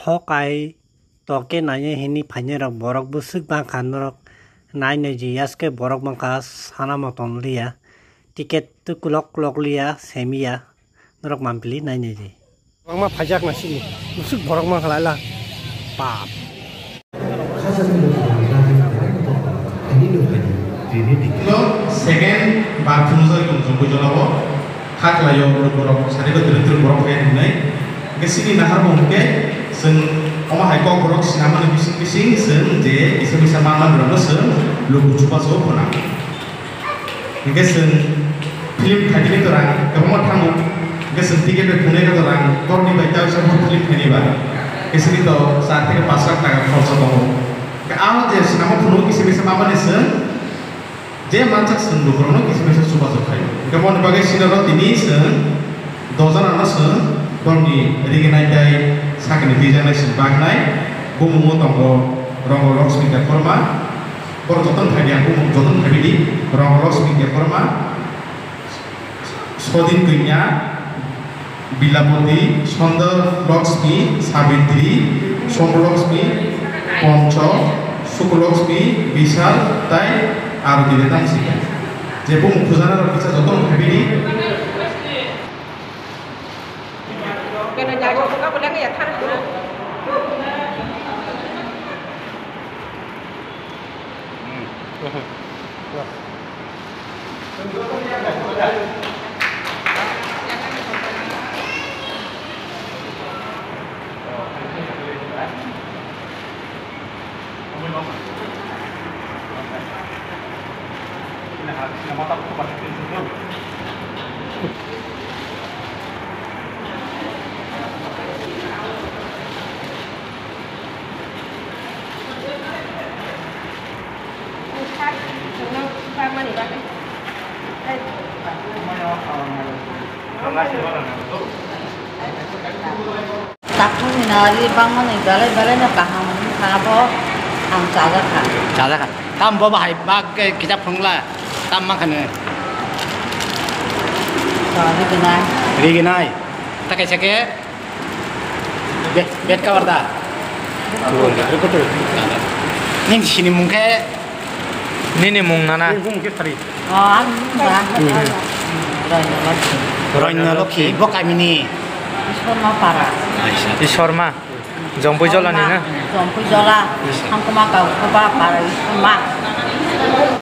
hokai toke nanya hini panjerok borok busuk bang kanrok nai neji yaske borok bangka sana moton liya tiket tu kulok liya semia norok mampili nai neji borok ma pajak nasi busuk borok ma kalala pap second bathroom sa yung jumbo jolabo hak layo borok sari ko direktur borok kayak ini kesini nahar mungke sen oma hai kok borok sinama lebih bising sen je bisa mama berapa sen lu coba so pernah ini sen film kaji itu orang kamu tamu sen tiket berpunyai itu orang kau di baca semua film ini bar kesini to saat ini pasang tangan kosong kamu ke awal je sinama penuh bisa mama sen je macam sen lu pernah bisa coba so kayu kamu sebagai sinara ini sen dosan anak sen Kami ringan aja sakit di jalan sebab naik, bumbu tonggo ronggolok speaker forma, korjotan hadiah bumbu jotan habidi ronggolok speaker forma, sodin punya bilapoti, sondar locksmi, sabitri, somlocksmi, ponco, sukulocksmi, bisal, tai, arutiletan sih. Jadi bumbu khuzana bisa jotan habidi. Kena jago buka pulang ya kan dulu. Takkan nari bangun ni galai nak kaham apa am caza kan. Caza kan. Tam bawa hai bag kita pengla tam makan ni. Sorry kenai. Riginai. Tak kece ke? Bet kawar dah. Betul. Ni sini mungkin. Ni mung nana. Mung kita Oh, dah. Royna Loki. Bok kami ni. Isforma para. Isforma. Jompu jola ni na. Jompu jola. Angkoma kau para isforma.